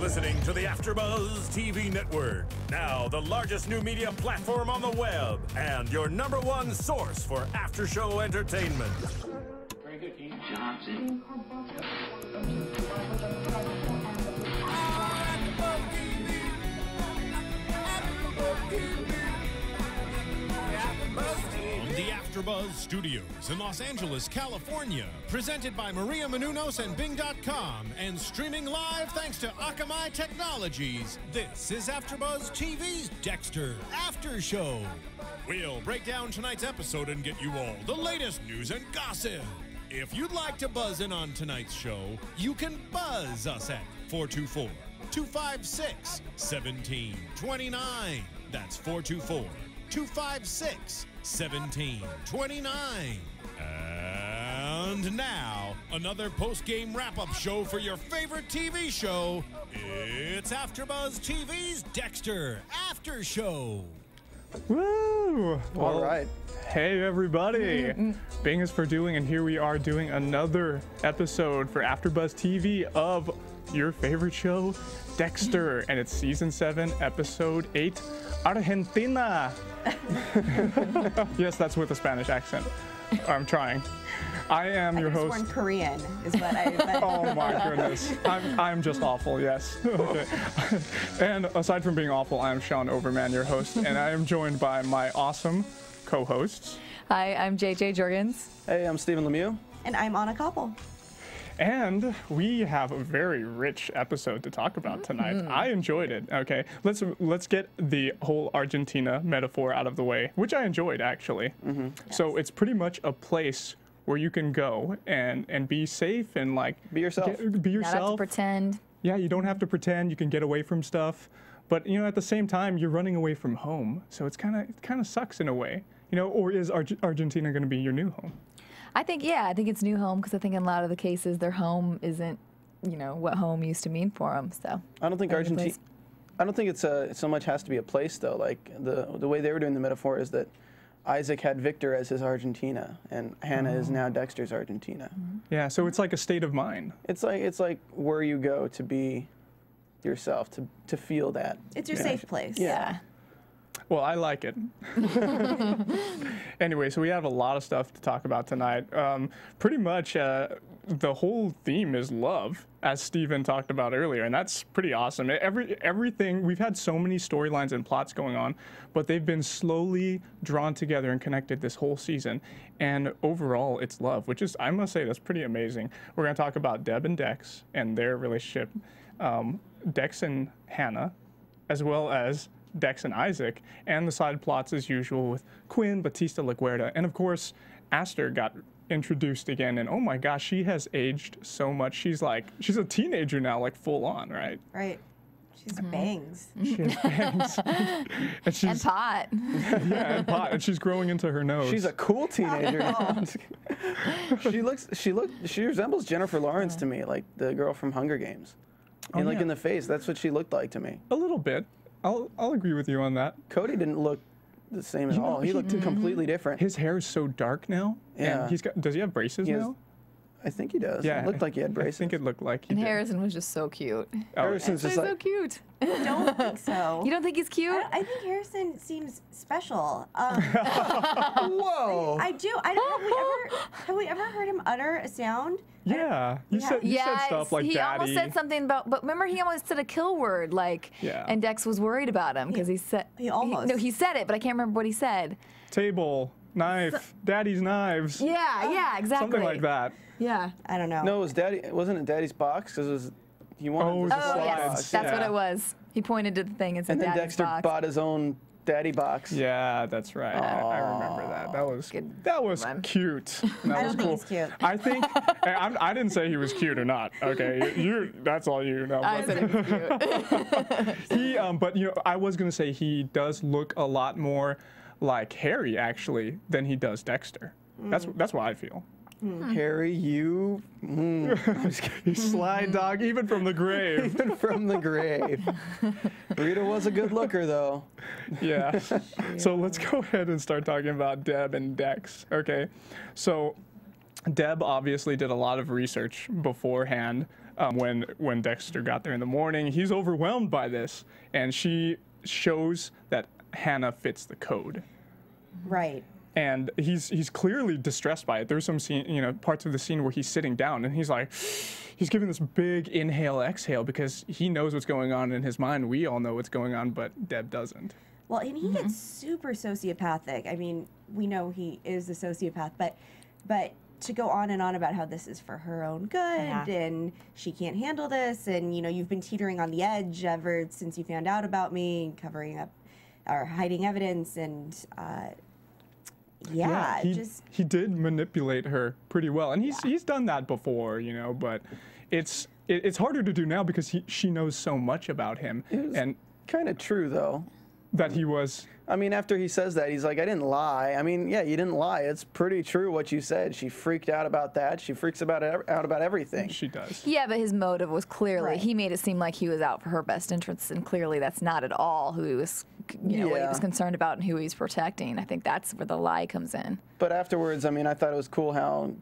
listening to the AFTERBUZZ TV network. Now, the largest new media platform on the web and your #1 source for after-show entertainment. Very good, King Johnson. The AFTERBUZZ Studios in Los Angeles, California, presented by Maria Menounos and Bing.com, and streaming live thanks to Akamai Technologies. This is AFTERBUZZ TV's Dexter After Show. We'll break down tonight's episode and get you all the latest news and gossip. If you'd like to buzz in on tonight's show, you can buzz us at 424-256-1729. That's 424-256-1729. And now, another post-game wrap-up show for your favorite TV show. It's AFTERBUZZ TV's Dexter After Show. Woo! All right. Hey, everybody. Bing is for doing, and here we are doing another episode for AFTERBUZZ TV of your favorite show, Dexter, and it's Season 7, Episode 8, Argentina. Yes, that's with a Spanish accent. I'm trying. I am your host. Sworn Korean is what I. Oh my goodness, I'm just awful. Yes. Okay. And aside from being awful, I am Sean Overman, your host, and I am joined by my awesome co-hosts. Hi, I'm JJ Jurgens. Hey, I'm Stephen Lemieux. And I'm Anna Koppel. And we have a very rich episode to talk about tonight. I enjoyed it. Okay, let's get the whole Argentina metaphor out of the way, which I enjoyed actually. Yes. So it's pretty much a place where you can go and be safe and like Be yourself. Be yourself. Not have to pretend. Yeah, you don't have to pretend. You can get away from stuff, but you know, at the same time, you're running away from home. So it kind of sucks in a way, you know. Or is Argentina going to be your new home? I think it's new home, because I think in a lot of the cases their home isn't, you know, what home used to mean for them. So I don't think Argentina. I don't think it's so much has to be a place though. Like the way they were doing the metaphor is that Isaac had Viktor as his Argentina, and Hannah is now Dexter's Argentina. Yeah, so it's like a state of mind. It's like where you go to be yourself, to feel that. It's your safe place. Yeah. Well, I like it. Anyway, so we have a lot of stuff to talk about tonight. Pretty much the whole theme is love, as Stephen talked about earlier, and that's pretty awesome. Everything, we've had so many storylines and plots going on, but they've been slowly drawn together and connected this whole season. And overall, it's love, which is, I must say, that's pretty amazing. We're going to talk about Deb and Dex and their relationship, Dex and Hannah, as well as Dex and Isaac, and the side plots as usual with Quinn, Batista, LaGuerta, and of course, Astor got introduced again, and oh my gosh, she has aged so much. She's a teenager now, like full on, right? Right. She's bangs. She has bangs. And pot. Yeah, and pot, and she's growing into her nose. She's a cool teenager now. She resembles Jennifer Lawrence to me, like the girl from Hunger Games. And like in the face, that's what she looked like to me. A little bit. I'll agree with you on that. Cody didn't look the same at all. He looked completely different. His hair is so dark now. Yeah. And does he have braces now? I think he does. Yeah. It looked like he had braces. I think it looked like he And did. Harrison was just so cute. Harrison's He's just so like, cute. I don't think so. You don't think he's cute? I think Harrison seems special. whoa. I do. I don't know. Have we ever heard him utter a sound? Yeah, you said stuff like he daddy. almost said something about, but remember he almost said a kill word, like, and Dex was worried about him because he said, he almost. he said it, but I can't remember what he said. Table, knife, daddy's knives. Yeah, exactly. Something like that. Yeah. I don't know. No, it was Daddy. Wasn't it Daddy's box? Because he wanted the Oh, yes, slides. that's what it was. He pointed to the thing and said, and then Daddy's Dexter box. bought his own Daddy box. Yeah, that's right. I remember that. That was cute. That I was don't cool. think he's cute. I think I didn't say he was cute or not. Okay, that's all you know. I said he was cute. But you know, I was gonna say he does look a lot more like Harry actually than he does Dexter. That's what I feel. Harry, you Sly dog, even from the grave. even from the grave. Rita was a good looker, though. Yeah. So let's go ahead and start talking about Deb and Dex. Okay. So Deb obviously did a lot of research beforehand when Dexter got there in the morning. He's overwhelmed by this, and she shows that Hannah fits the code. Right. And he's clearly distressed by it. There's some scene, parts of the scene where he's sitting down and he's like, he's giving this big inhale, exhale because he knows what's going on in his mind. We all know what's going on, but Deb doesn't. Well, and he gets super sociopathic. I mean, we know he is a sociopath, but to go on and on about how this is for her own good and she can't handle this, and you've been teetering on the edge ever since you found out about me and covering up or hiding evidence, and he did manipulate her pretty well, and he's done that before, but it's harder to do now because she knows so much about him. And kind of true though. That he was. I mean, after he says that, he's like, I didn't lie. I mean, yeah, you didn't lie. It's pretty true what you said. She freaked out about that. She freaks out about everything. She does. Yeah, but his motive was clearly, he made it seem like he was out for her best interests, and clearly that's not at all who he was, what he was concerned about and who he's protecting. I think that's where the lie comes in. But afterwards, I mean, I thought it was cool how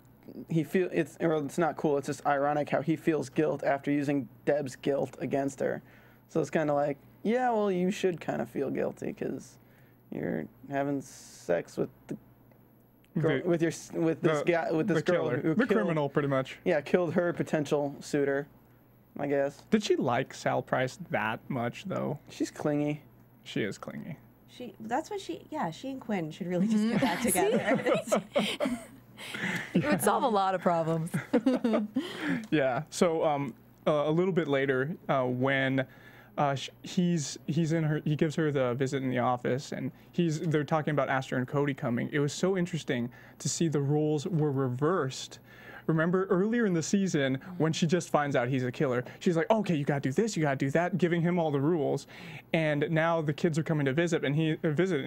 it's not cool, it's just ironic how he feels guilt after using Deb's guilt against her. So it's kind of like, yeah, well, you should kind of feel guilty because you're having sex with the girl, with this girl who the killed, criminal, pretty much. Yeah, killed her potential suitor, I guess. Did she like Sal Price that much, though? She's clingy. She is clingy. She and Quinn should really just get back together. It would solve a lot of problems. Yeah. So a little bit later, when he gives her the visit in the office, and they're talking about Astor and Cody coming. It was so interesting to see the roles were reversed. Remember earlier in the season when she just finds out he's a killer, she's like, okay, you gotta do this, you gotta do that, giving him all the rules. And now the kids are coming to visit, and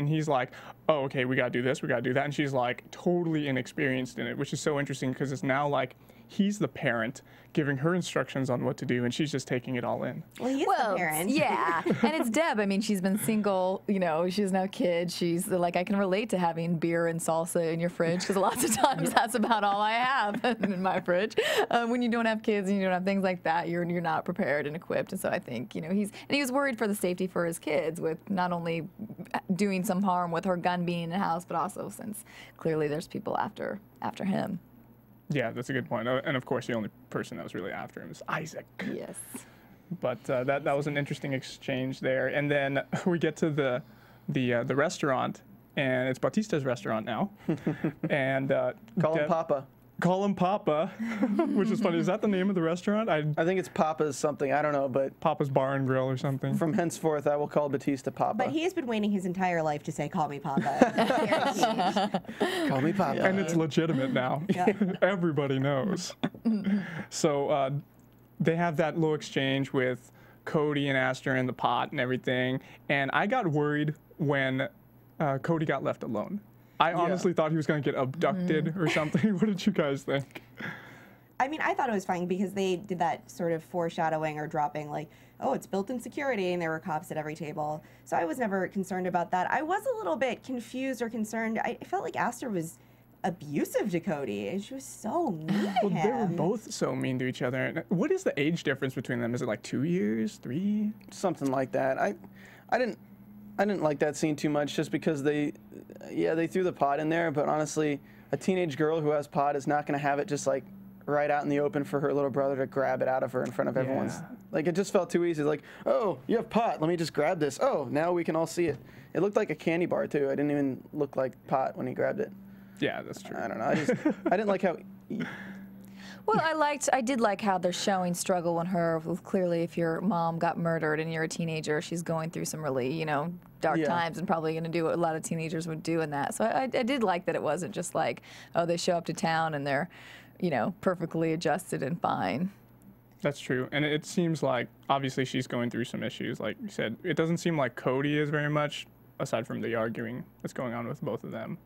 he's like, oh, okay, we gotta do this, we gotta do that. And she's like totally inexperienced in it, which is so interesting because it's now like he's the parent giving her instructions on what to do, and she's just taking it all in. Well, he's the parent. Yeah, and it's Deb. I mean, she's been single, she has no kids. She's like, I can relate to having beer and salsa in your fridge, because lots of times that's about all I have in my fridge. When you don't have kids and you don't have things like that, you're not prepared and equipped. And so I think, he was worried for the safety for his kids with not only doing some harm with her gun being in the house, but also since clearly there's people after him. Yeah, that's a good point. And of course, the only person that was really after him is Isaac. Yes. But that was an interesting exchange there. And then we get to the restaurant, and it's Bautista's restaurant now. And call him Papa. Call him Papa, which is funny. Is that the name of the restaurant? I think it's Papa's something. I don't know, but Papa's Bar and Grill or something. From henceforth, I will call Batista Papa. But he has been waiting his entire life to say, "Call me Papa." Call me Papa. And it's legitimate now. Yeah. Everybody knows. So they have that little exchange with Cody and Astor in the pot and everything. And I got worried when Cody got left alone. I honestly thought he was going to get abducted or something. What did you guys think? I mean, I thought it was fine because they did that sort of foreshadowing or dropping, like, oh, it's built-in security, and there were cops at every table. So I was never concerned about that. I was a little bit confused or concerned. I felt like Astor was abusive to Cody, and she was so mean to him. They were both so mean to each other. What is the age difference between them? Is it like 2 years, 3? Something like that. I didn't like that scene too much just because they threw the pot in there, but honestly, a teenage girl who has pot is not going to have it just like right out in the open for her little brother to grab it out of her in front of everyone. Like, it just felt too easy. Like, oh, you have pot, let me just grab this. Oh, now we can all see it. It looked like a candy bar too. It didn't even look like pot when he grabbed it. Yeah, that's true. I don't know. I didn't like how... Well, I did like how they're showing struggle when clearly if your mom got murdered and you're a teenager, she's going through some really, dark times and probably going to do what a lot of teenagers would do in that. So I did like that it wasn't just like, oh, they show up to town and they're, perfectly adjusted and fine. That's true. And it seems like, obviously, she's going through some issues. Like you said, it doesn't seem like Cody is very much, aside from the arguing that's going on with both of them.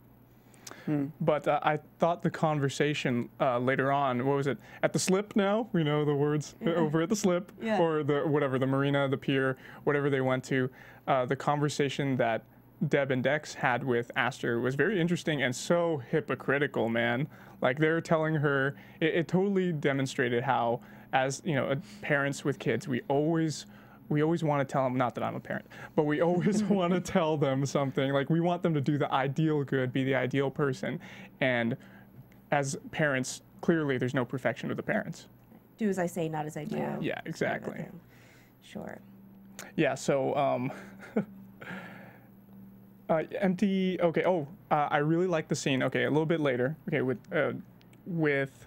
But I thought the conversation later on, what was it? At the slip now? We know the words. Over at the slip. Yeah. Or the marina, the pier, whatever they went to. The conversation that Deb and Dex had with Astor was very interesting and so hypocritical, man. Like, they're telling her, it totally demonstrated how as parents with kids, we always want to tell them, not that I'm a parent, but we always want to tell them something. Like, we want them to do the ideal good, be the ideal person. And as parents, clearly there's no perfection with the parents. Do as I say, not as I do. Yeah, exactly. Sure. Yeah, so, empty, okay, I really like the scene, okay, a little bit later, okay, with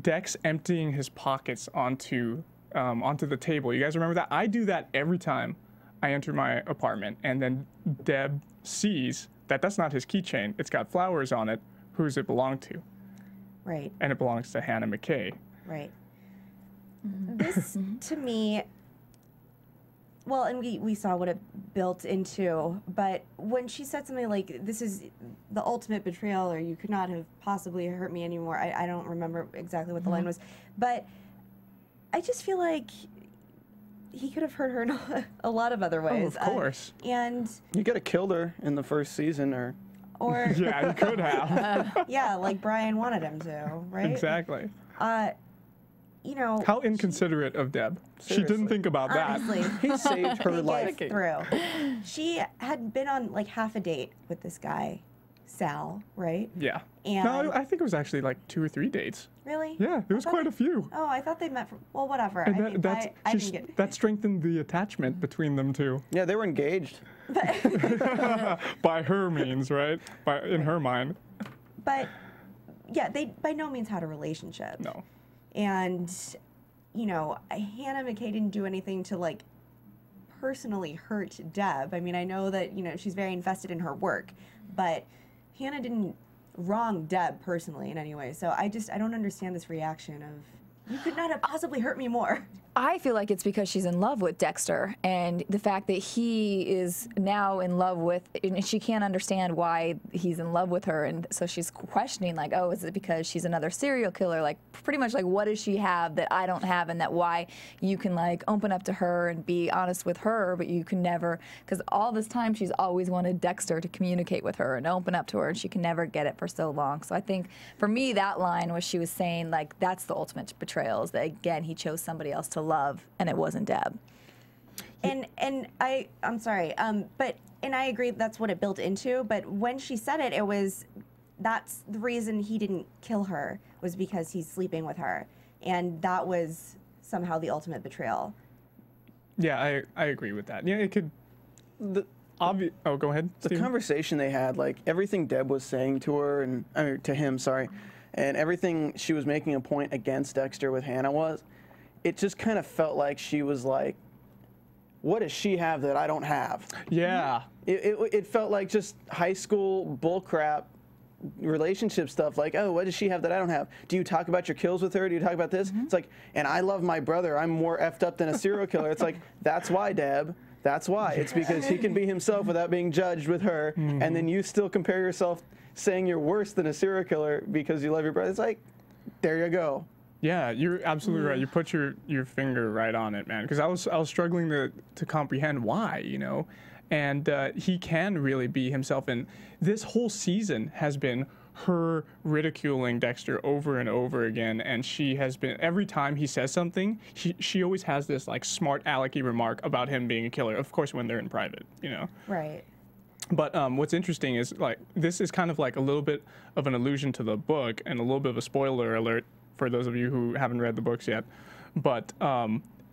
Dex emptying his pockets onto the table. You guys remember that? I do that every time I enter my apartment, and then Deb sees that that's not his keychain. It's got flowers on it. Who does it belong to? Right. And it belongs to Hannah McKay. Right. This, to me, well, and we saw what it built into, but when she said something like, this is the ultimate betrayal, or you could not have possibly hurt me anymore, I don't remember exactly what the line was, but I just feel like he could have hurt her in a lot of other ways. Oh, of course. And You could have killed her in the first season, or Yeah, he could have. yeah, like Brian wanted him to, right? Exactly. You How inconsiderate of Deb. She Seriously. didn't think about that. honestly, he saved her think life. it through. She had been on like half a date with this guy, Sal, right? Yeah. And No, I think it was actually like 2 or 3 dates. really? Yeah, it was quite a few. Oh, I thought they met for, well, whatever. And I didn't get that strengthened the attachment between them two. Yeah, they were engaged. By her means, right? In her mind. But yeah, they by no means had a relationship. No. And Hannah McKay didn't do anything to like personally hurt Deb. I mean, I know that she's very invested in her work, but Hannah didn't wrong Deb personally in any way. So I don't understand this reaction of, you could not have possibly hurt me more. I feel like it's because she's in love with Dexter, and the fact that he is now in love with, and she can't understand why he's in love with her, and so she's questioning, like, oh, is it because she's another serial killer? Like, pretty much like, what does she have that I don't have, and that why you can like open up to her and be honest with her, but you can never, because all this time she's always wanted Dexter to communicate with her and open up to her, and she can never get it for so long. So I think for me that line was, she was saying like, that's the ultimate betrayal, is that again he chose somebody else to love, and it wasn't Deb. And I'm sorry, but I agree that's what it built into, but when she said it, that's the reason he didn't kill her, was because he's sleeping with her, and that was somehow the ultimate betrayal. Yeah, I agree with that. Yeah, it could. Oh, go ahead. The Steven. conversation they had, like everything Deb was saying to her, and to him, sorry, and everything she was making a point against Dexter with Hannah it just kind of felt like she was like, what does she have that I don't have? Yeah. It felt like just high school bullcrap relationship stuff, like, oh, what does she have that I don't have? Do you talk about your kills with her? Do you talk about this? It's like, and I love my brother. I'm more effed up than a serial killer. It's like, that's why, Deb. That's why. It's because he can be himself without being judged with her, and then you still compare yourself saying you're worse than a serial killer because you love your brother. It's like, there you go. Yeah, you're absolutely right. You put your finger right on it, man. Because I was struggling to comprehend why, and he can really be himself. And this whole season has been her ridiculing Dexter over and over again, and she has been, every time he says something, she always has this like smart alecky remark about him being a killer. Of course, when they're in private, Right. But what's interesting is like this is kind of like a little bit of an allusion to the book and a little bit of a spoiler alert for those of you who haven't read the books yet. But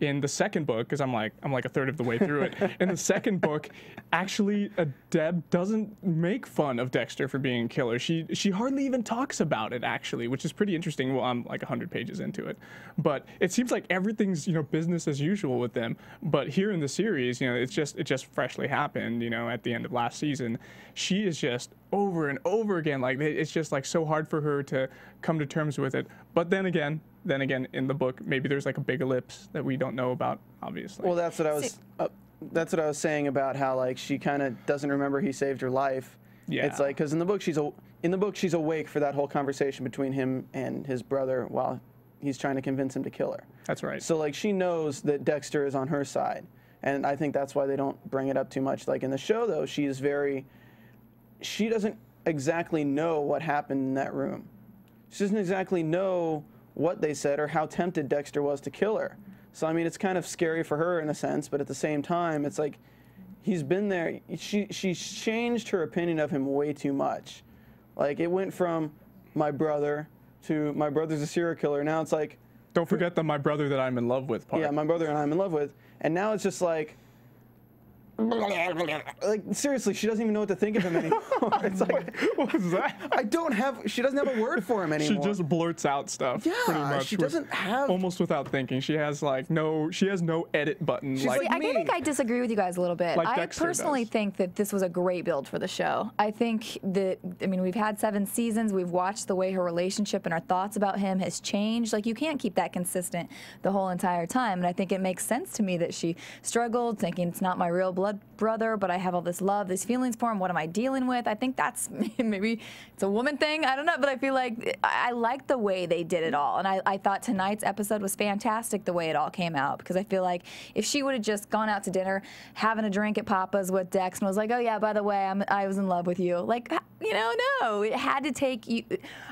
in the second book, because I'm like a third of the way through it, in the second book, actually Deb doesn't make fun of Dexter for being a killer. She hardly even talks about it, actually, which is pretty interesting. Well, I'm like 100 pages into it, but it seems like everything's business as usual with them. But here in the series, it just freshly happened. At the end of last season, she is just over and over again, like it's just like so hard for her to come to terms with it. But then again, in the book, maybe there's like a big ellipse that we don't know about, obviously. Well, that's what I was saying about how like she kind of doesn't remember he saved her life. Yeah. It's like, because in the book she's awake for that whole conversation between him and his brother while he's trying to convince him to kill her. That's right. So like she knows that Dexter is on her side, and I think that's why they don't bring it up too much. Like in the show though, she doesn't exactly know what happened in that room. She doesn't exactly know what they said or how tempted Dexter was to kill her. So, I mean, it's kind of scary for her in a sense, but at the same time, it's like he's been there. She's changed her opinion of him way too much. Like, it went from my brother to my brother's a serial killer. Now it's like... Don't forget the my brother that I'm in love with part. Yeah, my brother and I'm in love with. And now it's just like seriously, she doesn't even know what to think of him anymore. It's like, what was that? She doesn't have a word for him anymore. She just blurts out stuff. Yeah, pretty much, she doesn't have... Almost without thinking. She has like no edit button. She's like I me. think I disagree with you guys a little bit. Like I Dexter personally does. think that this was a great build for the show. I think that, I mean, we've had 7 seasons. We've watched the way her relationship and our thoughts about him has changed. Like, you can't keep that consistent the whole entire time. And I think it makes sense to me that she struggled, thinking it's not my real blood brother, but I have all this love, these feelings for him. What am I dealing with? I think that's maybe it's a woman thing. I don't know, but I feel like I like the way they did it all. And I thought tonight's episode was fantastic the way it all came out, because I feel like if she would have just gone out to dinner, having a drink at Papa's with Dex and was like, oh yeah, by the way, I was in love with you. Like, you know, no, it had to take you.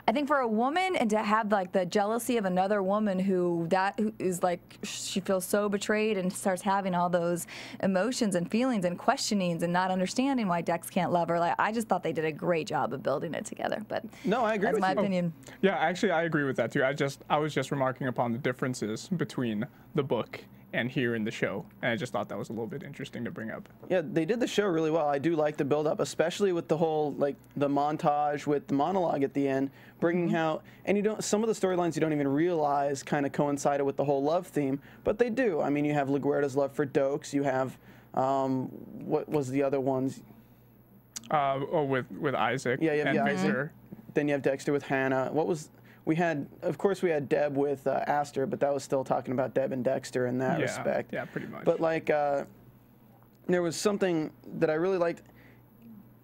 I think for a woman, and to have like the jealousy of another woman who is like, she feels so betrayed and starts having all those emotions and feelings and questionings and not understanding why Dex can't love her. Like, I just thought they did a great job of building it together. But no, I agree that's with my you. opinion. Yeah, actually, I agree with that too. I was just remarking upon the differences between the book and here in the show, and I just thought that was a little bit interesting to bring up. Yeah, they did the show really well. I do like the build-up, especially with the whole, like, the montage with the monologue at the end, bringing how, and some of the storylines you don't even realize kind of coincided with the whole love theme, but they do. I mean, you have LaGuerta's love for Dokes, you have, what was the other ones? With Isaac and Viktor. Then you have Dexter with Hannah. Of course we had Deb with Astor, but that was still talking about Deb and Dexter in that respect. Yeah, pretty much. But like, there was something that I really liked.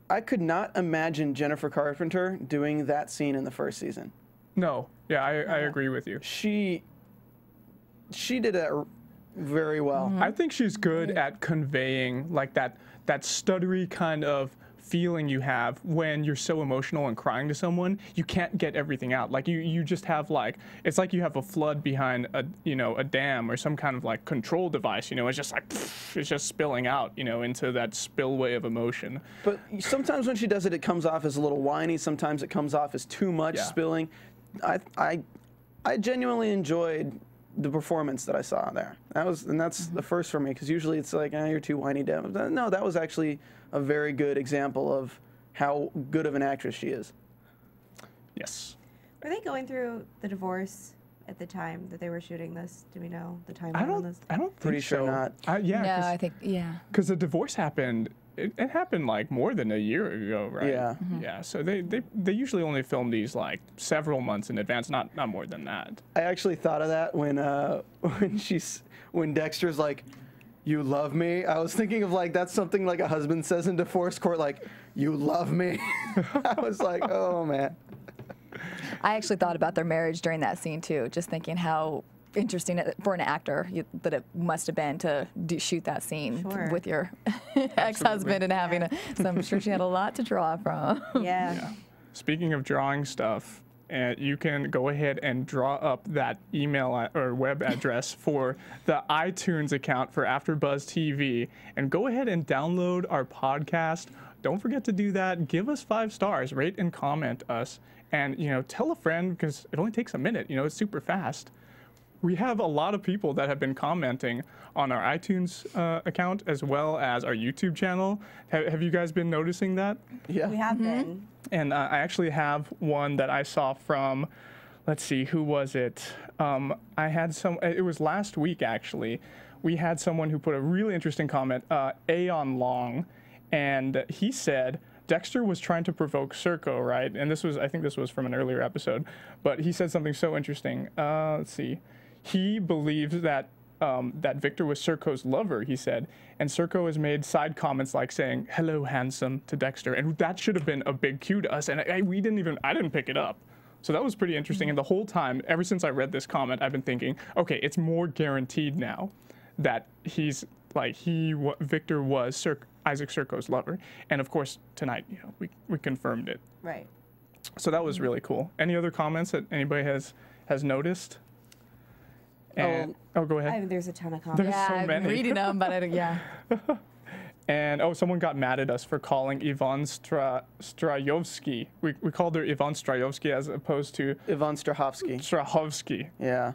I could not imagine Jennifer Carpenter doing that scene in the first season. No, yeah, I agree with you. She did it very well. I think she's good at conveying like that stuttery kind of feeling you have when you're so emotional and crying to someone. You can't get everything out. Like you just have like, it's like you have a flood behind a dam or some kind of like control device. It's just like it's just spilling out into that spillway of emotion. But sometimes when she does it, it comes off as a little whiny. Sometimes it comes off as too much spilling. I genuinely enjoyed the performance that I saw there. That's the first for me, because usually it's like, you're too whiny, Deb. No, that was actually a very good example of how good of an actress she is. Yes. Were they going through the divorce at the time that they were shooting this? Do we know the timeline on this? I don't think Pretty sure so. not. No, I think, yeah. Because the divorce happened. It happened like more than a year ago, right? Yeah. Yeah. So they usually only film these like several months in advance, not more than that. I actually thought of that when Dexter's like, "You love me." I was thinking of like that's something like a husband says in divorce court, like, "You love me." I was like, oh man. I actually thought about their marriage during that scene too, just thinking how interesting for an actor that it must have been to shoot that scene with your ex-husband and having so I'm sure she had a lot to draw from. Yeah. Speaking of drawing stuff, you can go ahead and draw up that email or web address for the iTunes account for AfterBuzz TV, and go ahead and download our podcast. Don't forget to do that. Give us 5 stars, rate and comment us, and tell a friend, because it only takes a minute. It's super fast. We have a lot of people that have been commenting on our iTunes account as well as our YouTube channel. Have you guys been noticing that? Yeah. We have been. And I actually have one that I saw from, let's see, who was it? It was last week actually. We had someone who put a really interesting comment, Aeon Long, and he said, Dexter was trying to provoke Serco, right? And I think this was from an earlier episode, but he said something so interesting. Let's see. He believes that Viktor was Serco's lover, he said, and Serco has made side comments like saying, "Hello, handsome," to Dexter, and that should have been a big cue to us, and I didn't pick it up. So that was pretty interesting, and the whole time, ever since I read this comment, I've been thinking, okay, it's more guaranteed now that Viktor was Isaac Serco's lover, and of course, tonight, we confirmed it. Right. So that was really cool. Any other comments that anybody has has noticed. And go ahead. There's a ton of comments. There's so many. I'm reading them, but I don't, yeah. And someone got mad at us for calling Yvonne Strayovsky. We called her Yvonne Strayovsky as opposed to Yvonne Strahovski. Yeah.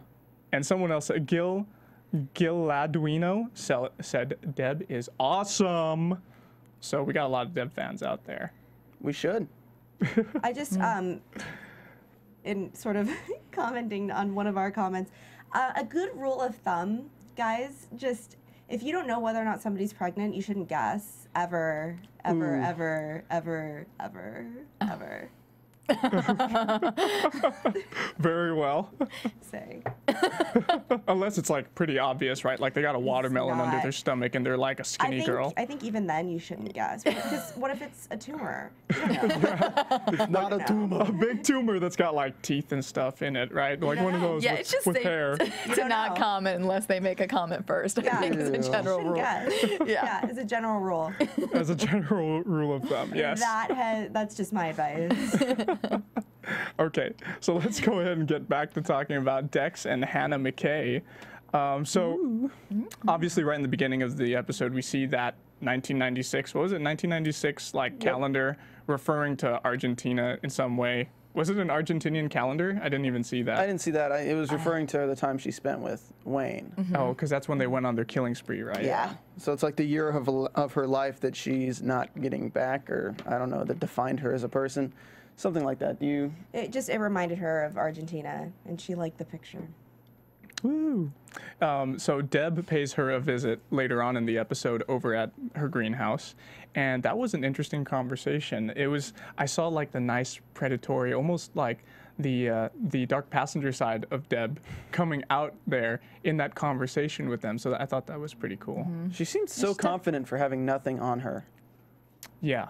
And someone else, Gil Laduino, said Deb is awesome. So we got a lot of Deb fans out there. We should. I just, in sort of commenting on one of our comments, a good rule of thumb, guys, just if you don't know whether or not somebody's pregnant, you shouldn't guess ever. Very well. Say. Unless it's like pretty obvious, right? Like they got a watermelon under their stomach and they're like a skinny girl. I think even then you shouldn't guess. Because what if it's a tumor? You don't know. It's not a tumor. A big tumor that's got like teeth and stuff in it, right? Like one of those with hair. To not comment unless they make a comment first. Yeah. I think it's a general rule. Yeah, as a general rule. As a general rule of thumb, yes. That's just my advice. Okay, so let's go ahead and get back to talking about Dex and Hannah McKay. Obviously right in the beginning of the episode, we see that 1996, what was it, 1996 like calendar referring to Argentina in some way. Was it an Argentinian calendar? I didn't even see that. I didn't see that. It was referring to the time she spent with Wayne. Oh, because that's when they went on their killing spree, right? Yeah. So it's like the year of her life that she's not getting back, or I don't know, that defined her as a person. Something like that. It reminded her of Argentina, and she liked the picture. Woo. So Deb pays her a visit later on in the episode over at her greenhouse, and that was an interesting conversation. I saw like the nice predatory, almost like the dark passenger side of Deb coming out there in that conversation with them. So I thought that was pretty cool. She seemed so confident for having nothing on her. Yeah.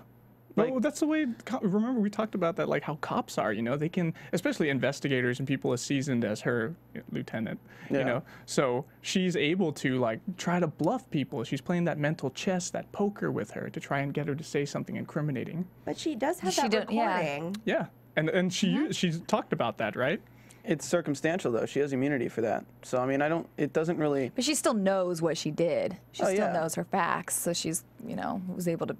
Well, that's the way, remember we talked about that, like how cops are, they can, especially investigators and people as seasoned as her lieutenant, so she's able to like try to bluff people. She's playing that mental chess, that poker with her to try and get her to say something incriminating. But she does have that recording. Yeah. And she's talked about that, right? It's circumstantial though. She has immunity for that. So I mean, it doesn't really. But she still knows what she did. She still knows her facts. So she's, was able to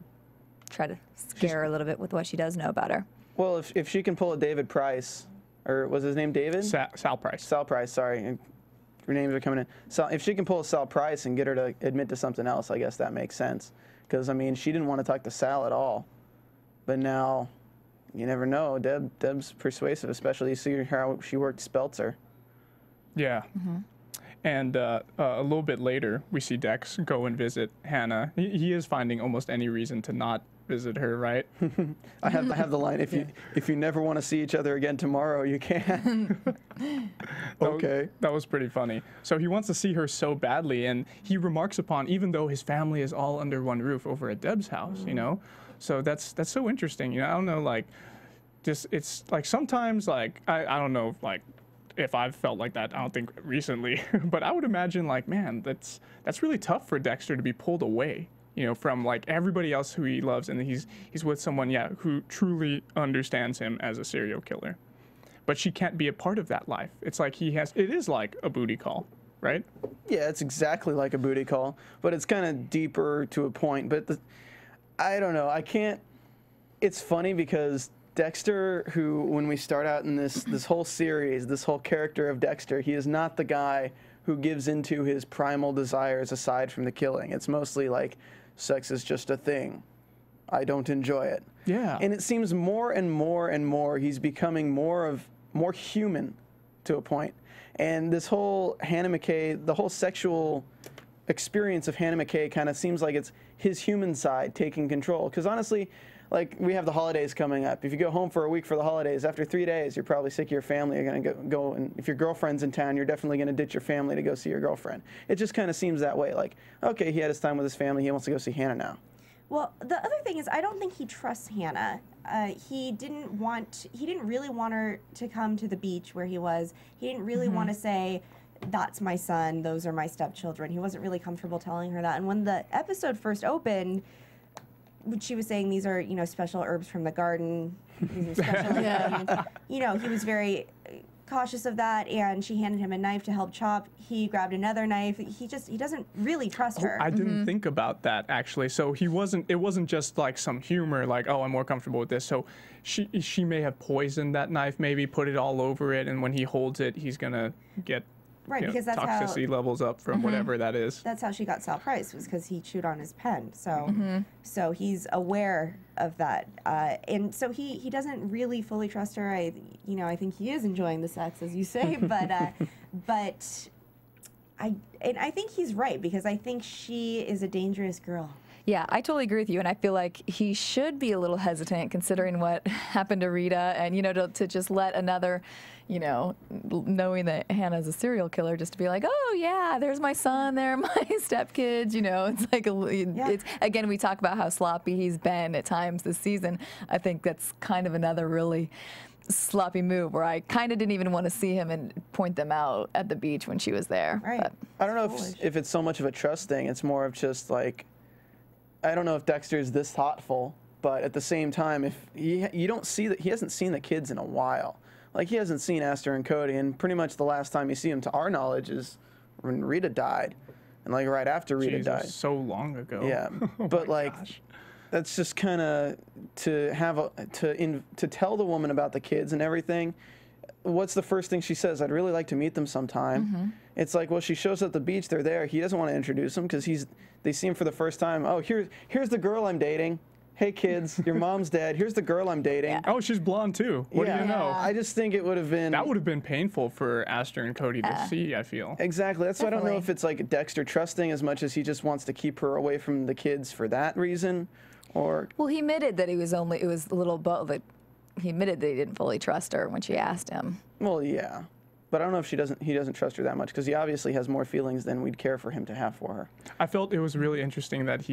try to scare her a little bit with what she does know about her. Well, if she can pull a David Price, or was his name David? Sal Price. Sal Price, sorry. Your names are coming in. So if she can pull a Sal Price and get her to admit to something else, I guess that makes sense. Because, I mean, she didn't want to talk to Sal at all. But now, you never know. Deb's persuasive, especially you see how she worked Speltzer. Yeah. And a little bit later, we see Dex go and visit Hannah. He is finding almost any reason to not visit her, right? I have the line, if you never want to see each other again tomorrow, you can. Okay. That was pretty funny. So he wants to see her so badly, and he remarks upon, even though his family is all under one roof over at Deb's house, So that's so interesting. I don't know, like, it's like sometimes, like, I don't know, like, if I've felt like that, I don't think recently, but I would imagine like, man, that's really tough for Dexter to be pulled away, from like everybody else who he loves, and he's with someone, who truly understands him as a serial killer. But she can't be a part of that life. It's like it is like a booty call, right? Yeah, it's exactly like a booty call, but it's kind of deeper to a point. But I don't know, it's funny because Dexter, who, when we start out in this whole series, this whole character of Dexter, he is not the guy who gives into his primal desires aside from the killing. It's mostly like, sex is just a thing. I don't enjoy it. Yeah. And it seems more and more and more he's becoming more human to a point. And this whole Hannah McKay, the whole sexual experience of Hannah McKay kind of seems like it's his human side taking control. Because honestly, like, we have the holidays coming up. If you go home for a week for the holidays, after 3 days, you're probably sick of your family. You're going to go, and if your girlfriend's in town, you're definitely going to ditch your family to go see your girlfriend. It just kind of seans that way. Like, okay, he had his time with his family. He wants to go see Hannah now. Well, the other thing is, I don't think he trusts Hannah. He didn't really want her to come to the beach where he was. He didn't really want to say, that's my son, those are my stepchildren. He wasn't really comfortable telling her that. And when the episode first opened, she was saying these are, special herbs from the garden. These are special, he was very cautious of that, and she handed him a knife to help chop. He grabbed another knife. He doesn't really trust her. I didn't think about that, actually. So it wasn't just like some humor, like, oh, I'm more comfortable with this. So she may have poisoned that knife, maybe put it all over it, and when he holds it, he's gonna get because that's toxicity levels up from whatever that is. That's how she got Sal Price, was because he chewed on his pen. So so he's aware of that, and so he doesn't really fully trust her. I think he is enjoying the sex, as you say, but I think he's right, because I think she is a dangerous girl. Yeah, I totally agree with you, and I feel like he should be a little hesitant considering what happened to Rita, and to just let another, knowing that Hannah's a serial killer, just to be like, oh yeah, there's my son, there are my stepkids, it's like it's again, we talk about how sloppy he's been at times this season. I think that's kind of another really sloppy move where I kind of didn't even want to see him and point them out at the beach when she was there. Right. But I don't know if it's so much of a trust thing. It's more of just like, I don't know if Dexter's this thoughtful, but at the same time, if you don't see that, he hasn't seen the kids in a while. Like, he hasn't seen Astor and Cody, and pretty much the last time you see him, to our knowledge, is when Rita died, and like right after Rita died. So long ago. Yeah, but like, that's just kind of to tell the woman about the kids and everything. What's the first thing she says? I'd really like to meet them sometime. It's like, well, she shows up at the beach, they're there. He doesn't want to introduce them because they see him for the first time. Oh, here's the girl I'm dating. Hey kids, your mom's dead. Here's the girl I'm dating. Yeah. Oh, she's blonde too. What do you know? I just think it would have been... That would have been painful for Astor and Cody to see, I feel. Exactly. That's why I don't know if it's like Dexter trusting as much as he just wants to keep her away from the kids for that reason, or... Well, he admitted that it was a little that he admitted that he didn't fully trust her when she asked him. Well, yeah. But I don't know if he doesn't trust her that much, because he obviously has more feelings than we'd care for him to have for her. I felt it was really interesting that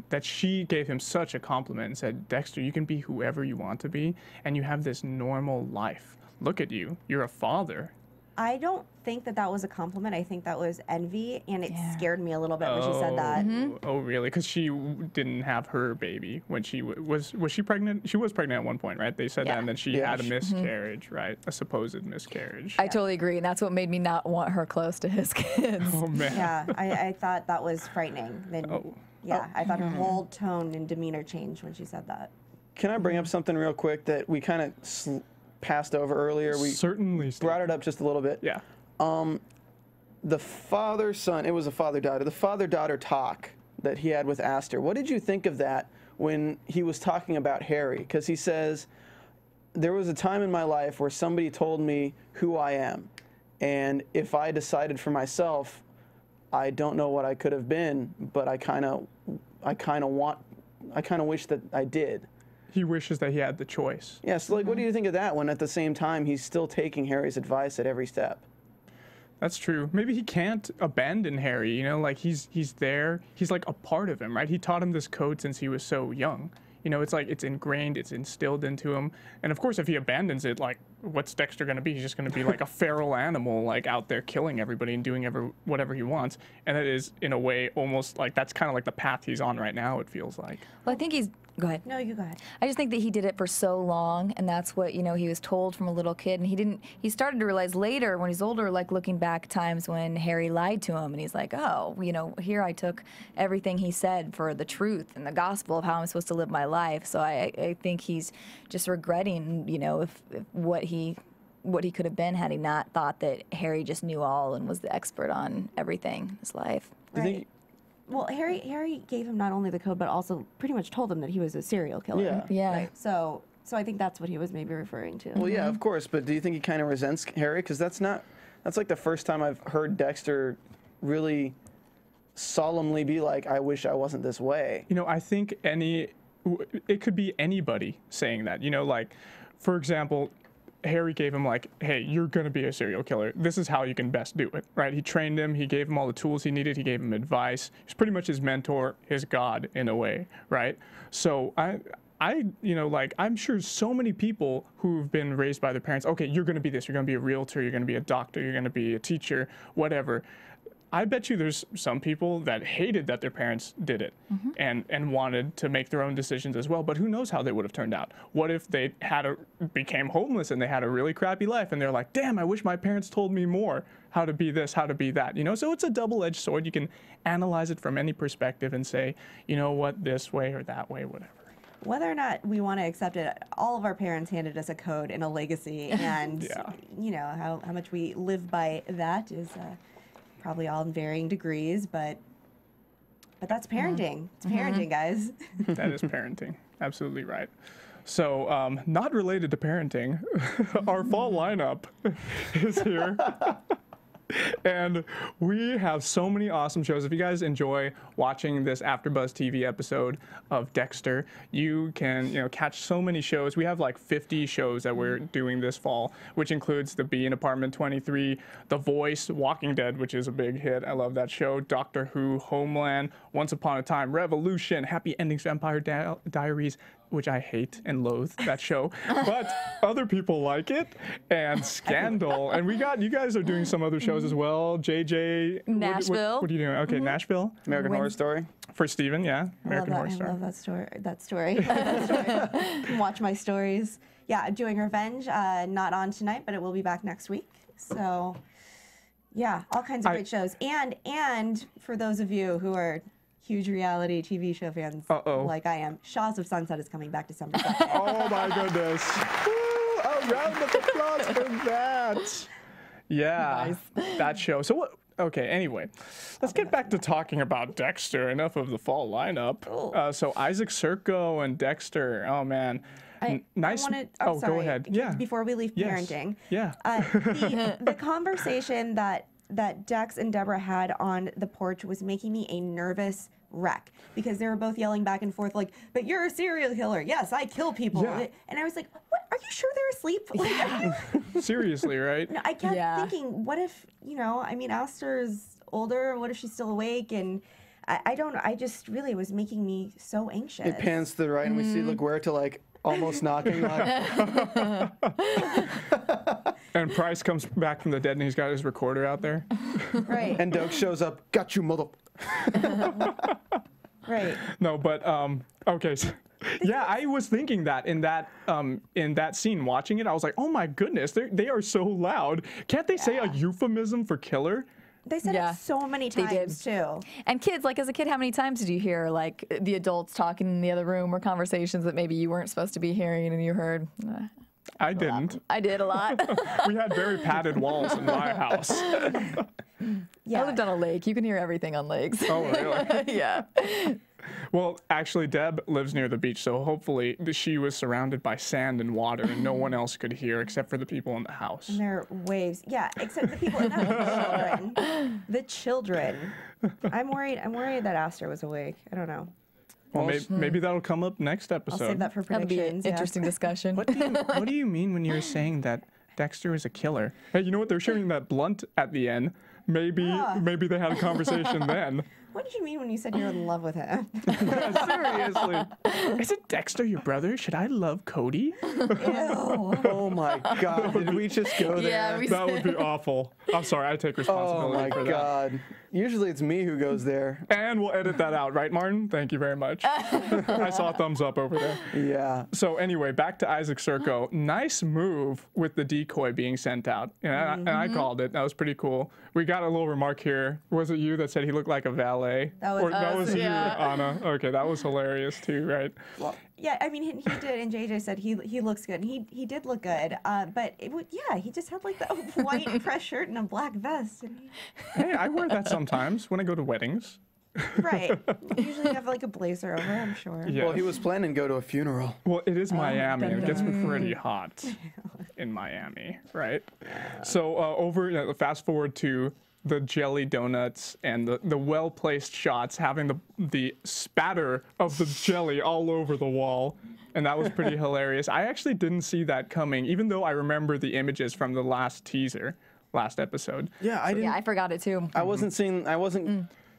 that she gave him such a compliment and said, Dexter, you can be whoever you want to be, and you have this normal life. Look at you. You're a father. I don't think that was a compliment. I think that was envy, and it scared me a little bit when she said that. Oh, really? Because she didn't have her baby when she was she pregnant? She was pregnant at one point, right? They said that, and then she had a miscarriage, right? A supposed miscarriage. I totally agree, and that's what made me not want her close to his kids. Oh, man. Yeah, I thought that was frightening. I thought her whole tone and demeanor changed when she said that. Can I bring up something real quick that we kind of passed over earlier? We certainly brought it up just a little bit. Yeah. The father-son, it was a father-daughter, the father-daughter talk that he had with Astor. What did you think of that when he was talking about Harry? Because he says, there was a time in my life where somebody told me who I am, and if I decided for myself, I don't know what I could have been, but I kind of wish that I did. He wishes that he had the choice. Yeah, so like, what do you think of that, when at the same time he's still taking Harry's advice at every step? That's true. Maybe he can't abandon Harry, like he's there. He's like a part of him, right? He taught him this code since he was so young. It's like it's ingrained, it's instilled into him. And of course, if he abandons it, like, what's Dexter going to be? He's just going to be like a feral animal, like out there killing everybody and doing whatever he wants. And that is, in a way, almost like that's kind of like the path he's on right now, it feels like. Well, I think he's... Go ahead. No, you go ahead. I just think that he did it for so long, and that's what, he was told from a little kid, and he started to realize later when he's older, like looking back times when Harry lied to him, and he's like, oh, here I took everything he said for the truth and the gospel of how I'm supposed to live my life. So I think he's just regretting, if what he could have been had he not thought that Harry just knew all and was the expert on everything in his life. Right. Well, Harry gave him not only the code, but also pretty much told him that he was a serial killer. Yeah. Right? So I think that's what he was maybe referring to. Well, yeah, of course. But do you think he kind of resents Harry? Because that's like the first time I've heard Dexter really solemnly be like, I wish I wasn't this way. I think it could be anybody saying that. Like, for example, Harry gave him like, hey, you're going to be a serial killer. This is how you can best do it, right? He trained him. He gave him all the tools he needed. He gave him advice. He's pretty much his mentor, his God in a way, right? So I'm sure so many people who've been raised by their parents, okay, you're going to be this. You're going to be a realtor. You're going to be a doctor. You're going to be a teacher, whatever. I bet you there's some people that hated that their parents did it and wanted to make their own decisions as well. But who knows how they would have turned out? What if they became homeless and they had a really crappy life and they're like, damn, I wish my parents told me more how to be this, how to be that, you know? So it's a double-edged sword. You can analyze it from any perspective and say, you know what, this way or that way, whatever. Whether or not we want to accept it, all of our parents handed us a code and a legacy, and you know how much we live by that is probably all in varying degrees, but that's parenting. It's parenting, guys. That is parenting. Absolutely right. So, not related to parenting, our fall lineup is here. And we have so many awesome shows. If you guys enjoy watching this AfterBuzz TV episode of Dexter, you can catch so many shows. We have like 50 shows that we're doing this fall, which includes The Bee in Apartment 23, The Voice, Walking Dead, which is a big hit. I love that show. Doctor Who, Homeland, Once Upon a Time, Revolution, Happy Endings, Vampire Diaries, which I hate and loathe that show, but other people like it, and Scandal. And you guys are doing some other shows as well. JJ. Nashville. What are you doing? Okay, Nashville. American Horror Story. For Stephen, yeah. American Horror Story. I love that story. Watch my stories. Yeah, I'm doing Revenge. Not on tonight, but it will be back next week. So, yeah, all kinds of great shows. And for those of you who are huge reality TV show fans like I am, Shaws of Sunset is coming back December 2nd. Oh my goodness. Woo, a round of applause for that. Yeah, that show. So what? Okay, anyway, let's get back to talking about Dexter. Enough of the fall lineup. So Isaac Serco and Dexter. Oh man. Nice. Sorry. Go ahead. Yeah. Before we leave parenting. Yeah. The conversation that Dex and Debra had on the porch was making me a nervous wreck, because they were both yelling back and forth like, but you're a serial killer. Yes, I kill people. Yeah. And I was like, what? Are you sure they're asleep? Like, seriously, right? I kept thinking, what if, Astor's older? What if she's still awake? And I don't know. I just really was making me so anxious. It pans to the right and we see LaGuerta like almost knocking. And Price comes back from the dead and he's got his recorder out there. Right. And Doug shows up. Got you, mother. Right. No, but okay. So, yeah, I was thinking that in that scene, watching it, I was like, oh my goodness, they are so loud. Can't they say a euphemism for killer? They said it so many times too. And kids, like as a kid, how many times did you hear like the adults talking in the other room, or conversations that maybe you weren't supposed to be hearing and you heard? I didn't. I did a lot. We had very padded walls in my house. Yeah. I lived on a lake. You can hear everything on lakes. Oh, really? Yeah. Well, actually, Deb lives near the beach, so hopefully she was surrounded by sand and water, and no one else could hear except for the people in the house. And there are waves. Yeah, except the people in the house. The children. I'm worried that Astor was awake. I don't know. Well, maybe that'll come up next episode. I'll save that for predictions. That'll be an interesting discussion. What do you mean when you're saying that Dexter is a killer? Hey, you know what? They're showing that blunt at the end. Maybe they had a conversation then. What did you mean when you said you're in love with him? Seriously. Isn't Dexter your brother? Should I love Cody? Ew. Oh my God. Did we just go there? Yeah, that would be awful. I'm sorry. I take responsibility for that. Oh my God. Usually it's me who goes there. And we'll edit that out, right, Martin? Thank you very much. I saw a thumbs up over there. Yeah. So anyway, back to Isaac Serco. Nice move with the decoy being sent out. And I called it. That was pretty cool. We got a little remark here. Was it you that said he looked like a valet? That was you, Anna. Okay, that was hilarious too, right? Well, yeah, I mean, he did, and JJ said he looks good, and he did look good. But he just had like the white press shirt and a black vest. And Hey, I wear that sometimes when I go to weddings. Right. Usually you have like a blazer over, I'm sure. Yeah. Well, he was planning to go to a funeral. Well, it is Miami. It gets pretty hot in Miami, right? So fast forward to the jelly donuts and the well-placed shots having the spatter of the jelly all over the wall. And that was pretty hilarious. I actually didn't see that coming, even though I remember the images from the last episode. Yeah, I forgot it too.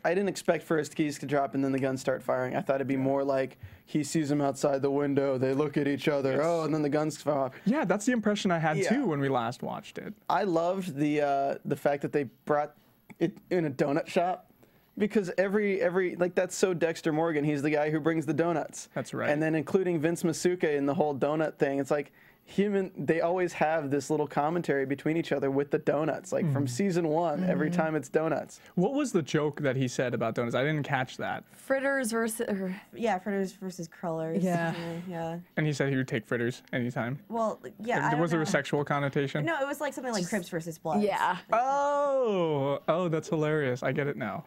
I didn't expect first keys to drop and then the guns start firing. I thought it'd be more like he sees them outside the window, they look at each other, and then the guns fire off. Yeah, that's the impression I had too when we last watched it. I loved the fact that they brought in a donut shop? Because every like that's so Dexter Morgan. He's the guy who brings the donuts. That's right. And then including Vince Masuka in the whole donut thing. It's like they always have this little commentary between each other with the donuts, like from season 1, every time it's donuts. What was the joke that he said about donuts? I didn't catch that. Fritters versus. Yeah, fritters versus crullers. Yeah. Yeah. And he said he would take fritters anytime. Well, yeah. Was there a sexual connotation? No, it was like something like Crips versus Bloods. Yeah. Oh, that's hilarious. I get it now.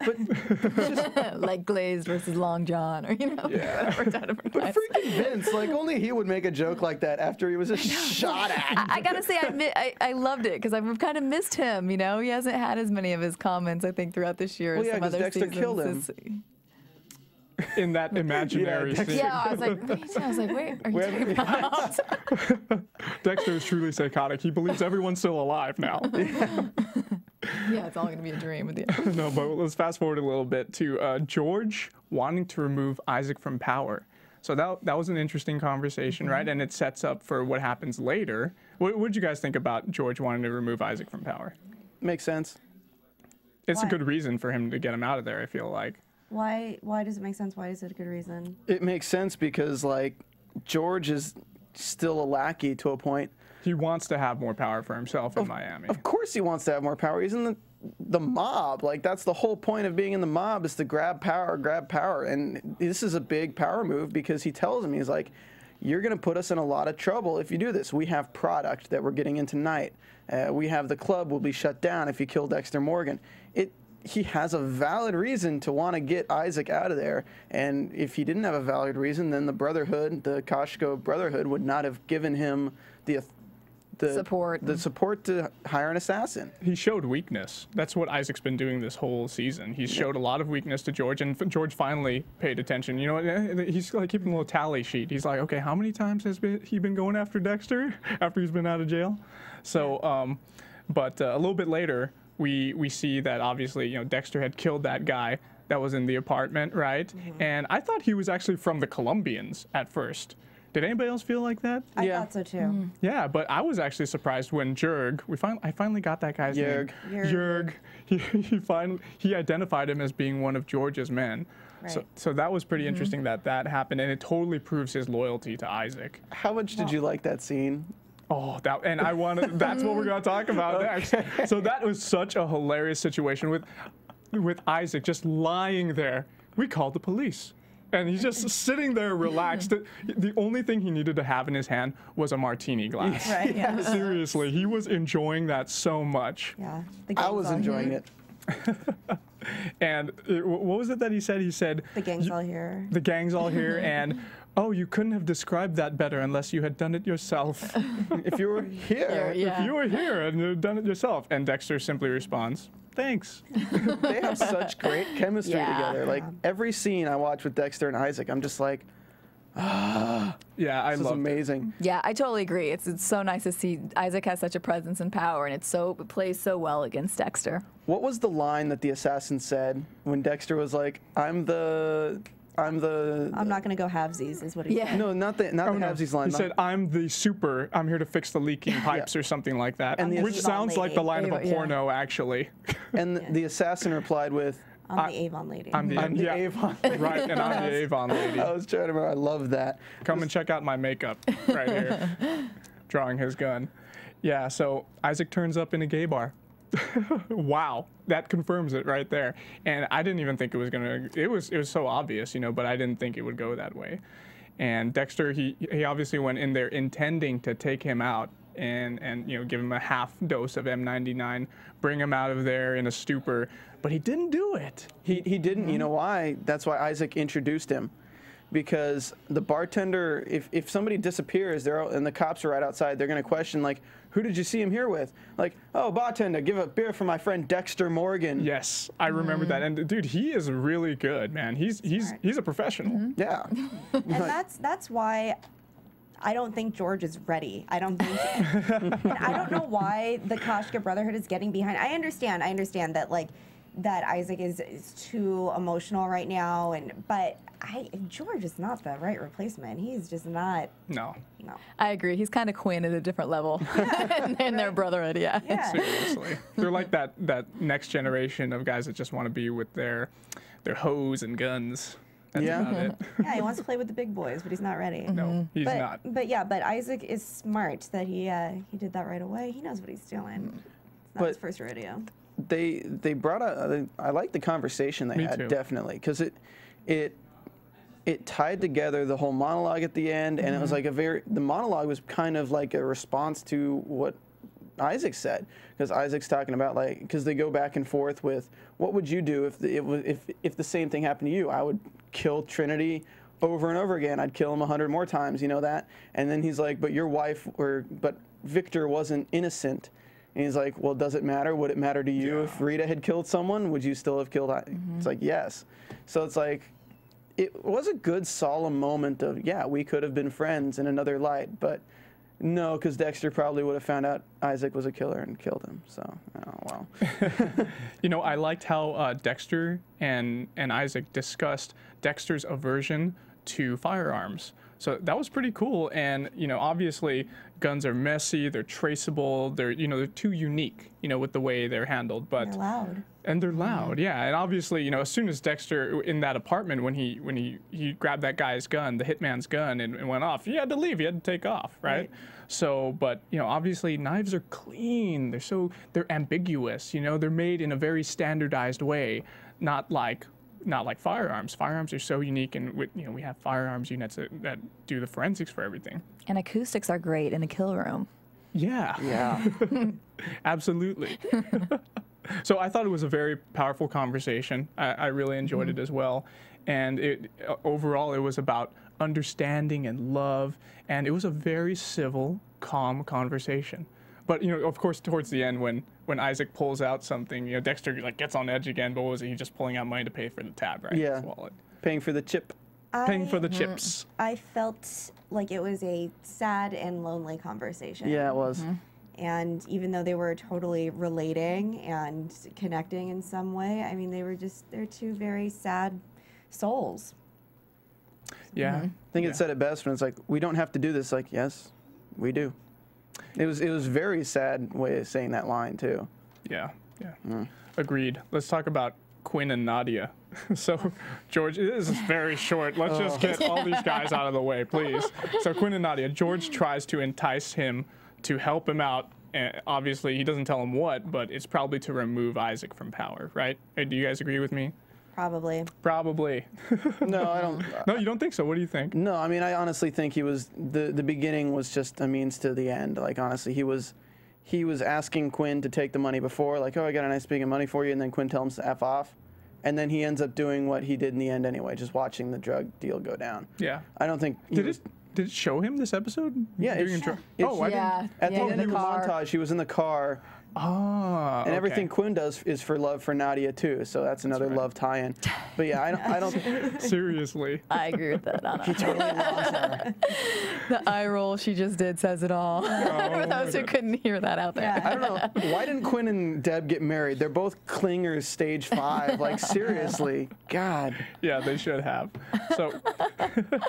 Like Glazed versus Long John, or different type. But freaking Vince, like only he would make a joke like that after he was just shot at. I gotta say, I loved it because I've kind of missed him. You know, he hasn't had as many of his comments, I think, throughout this year. Well, yeah, some other Dexter seasons. killed him. In that imaginary scene. Yeah, I was like, wait, are you talking about? Dexter is truly psychotic. He believes everyone's still alive now. Yeah, it's all gonna be a dream at the end. No, but let's fast forward a little bit to George wanting to remove Isaac from power. So that was an interesting conversation, right? And it sets up for what happens later. What did you guys think about George wanting to remove Isaac from power? Makes sense. It's Why? a good reason for him to get him out of there, I feel like. Why does it make sense? Why is it a good reason? It makes sense because like George is still a lackey to a point. He wants to have more power for himself in Miami. Of course he wants to have more power. He's in the mob. Like that's the whole point of being in the mob is to grab power. And this is a big power move because he tells him, he's like, you're going to put us in a lot of trouble if you do this. We have product that we're getting in tonight. We have the club will be shut down if you kill Dexter Morgan. He has a valid reason to want to get Isaac out of there. And if he didn't have a valid reason, then the brotherhood, the Koshka brotherhood, would not have given him the support to hire an assassin. He showed weakness. That's what Isaac's been doing this whole season. He's showed a lot of weakness to George, and George finally paid attention. You know, he's like keeping a little tally sheet. He's like, okay, how many times has he been going after Dexter after he's been out of jail? So, but a little bit later, we see that obviously, Dexter had killed that guy that was in the apartment, right? Mm-hmm. And I thought he was actually from the Colombians at first. Did anybody else feel like that? I thought so too. Mm-hmm. Yeah, but I was actually surprised when I finally got that guy's name. Jurg. He identified him as being one of George's men. Right. So that was pretty interesting that happened, and it totally proves his loyalty to Isaac. How much did you like that scene? Oh, that's what we're going to talk about next. So that was such a hilarious situation with Isaac just lying there. We called the police. And he's just sitting there relaxed. The only thing he needed to have in his hand was a martini glass. Right, yeah. Seriously, he was enjoying that so much. Yeah. I was enjoying it. And what was it that he said? He said, the gang's all here. The gang's all here, and oh, you couldn't have described that better unless you had done it yourself. If you were here. If you were here and you'd done it yourself. And Dexter simply responds, thanks. They have such great chemistry together. Like every scene I watch with Dexter and Isaac, I'm just like, yeah, I love it. Amazing. Yeah, I totally agree. It's so nice to see Isaac has such a presence and power, and it plays so well against Dexter. What was the line that the assassin said when Dexter was like, I'm not going to go halvesies, is what he said. No, not the halvesies line. He said, I'm here to fix the leaking pipes or something like that, which sounds like the line of a porno, actually. And the assassin replied with, I'm the Avon lady. I'm the Avon lady. Right, and I'm the Avon lady. I was trying to remember. I love that. Come and check out my makeup right here. Drawing his gun. Yeah, so Isaac turns up in a gay bar. Wow, that confirms it right there. And I didn't even think it was it was so obvious, but I didn't think it would go that way. And Dexter, he obviously went in there intending to take him out and give him a half dose of M99, bring him out of there in a stupor, but he didn't do it. He didn't. Mm-hmm. You know why? That's why Isaac introduced him. Because the bartender, if somebody disappears and the cops are right outside, they're going to question, like, who did you see him here with? Like, oh, bartender, give a beer for my friend Dexter Morgan. Yes, I remember that. And dude, he is really good, man. He's a professional. Mm-hmm. Yeah. And that's why I don't think George is ready. I don't think, and I don't know why the Koshka brotherhood is getting behind. I understand that, like, that Isaak is too emotional right now, but George is not the right replacement. He's just not. No. I agree. He's kind of Quinn at a different level in their brotherhood. Yeah. Seriously, they're like that next generation of guys that just want to be with their hoes and guns. That's about it. Yeah, he wants to play with the big boys, but he's not ready. No, he's not. But Isaak is smart that he did that right away. He knows what he's doing. It's not his first rodeo. They brought out. I like the conversation they had, definitely, because it tied together the whole monologue at the end, and it was like the monologue was kind of like a response to what Isaak said, because Isaac's talking about, like, because they go back and forth with, what would you do if the same thing happened to you? I would kill Trinity over and over again. I'd kill him 100 more times, you know that? And then he's like, but your wife, but Viktor wasn't innocent. And he's like, well, does it matter? Would it matter to you if Rita had killed someone? Would you still have killed? It's like, yes. So it's like, it was a good solemn moment of, yeah, we could have been friends in another light, but no, because Dexter probably would have found out Isaak was a killer and killed him. So, oh, well. You know, I liked how Dexter and Isaak discussed Dexter's aversion to firearms. So that was pretty cool. And, you know, obviously guns are messy, they're traceable, they're too unique, with the way they're handled. But they're loud. And they're loud, yeah. And obviously, as soon as Dexter, in that apartment, when he grabbed that guy's gun, the hitman's gun, and went off, he had to leave, he had to take off, right? So, but, obviously knives are clean, they're ambiguous, they're made in a very standardized way, not like firearms. Firearms are so unique, and we have firearms units that do the forensics for everything. And acoustics are great in the kill room. Yeah. Yeah. Absolutely. So I thought it was a very powerful conversation. I really enjoyed it as well. And overall, it was about understanding and love, and it was a very civil, calm conversation. But, of course, towards the end, when Isaak pulls out something, Dexter gets on edge again, but what was he just pulling out money to pay for the tab, right? Yeah, his wallet. Paying for the chip. Paying for the chips. I felt like it was a sad and lonely conversation. Yeah, it was. And even though they were totally relating and connecting in some way, I mean, they're two very sad souls. Yeah. I think it said it best when it's like, we don't have to do this. Like, yes, we do. It was very sad way of saying that line too. Yeah. Agreed. Let's talk about Quinn and Nadia. So, George, this is very short. Let's just get all these guys out of the way, please. So, Quinn and Nadia, George tries to entice him to help him out. And obviously, he doesn't tell him what, but it's probably to remove Isaak from power, right? Do you guys agree with me? Probably. No, I don't. No, you don't think so? What do you think? No, I mean, I honestly think he was the beginning was just a means to the end. Like, honestly, he was asking Quinn to take the money before, like, oh, I got a nice big of money for you, and then Quinn tells him to F off. And then he ends up doing what he did in the end anyway, just watching the drug deal go down. Yeah. I don't think Did it show him this episode? Yeah. At the end of the montage, he was in the car. Oh, and everything Quinn does is for love for Nadia too, so that's another love tie-in. But yeah, I don't. Seriously. I agree with that, Anna. He totally loves her. The eye roll she just did says it all. For those who couldn't hear that out there. Yeah. I don't know. Why didn't Quinn and Deb get married? They're both clingers, stage 5. Like, seriously, God. Yeah, they should have. So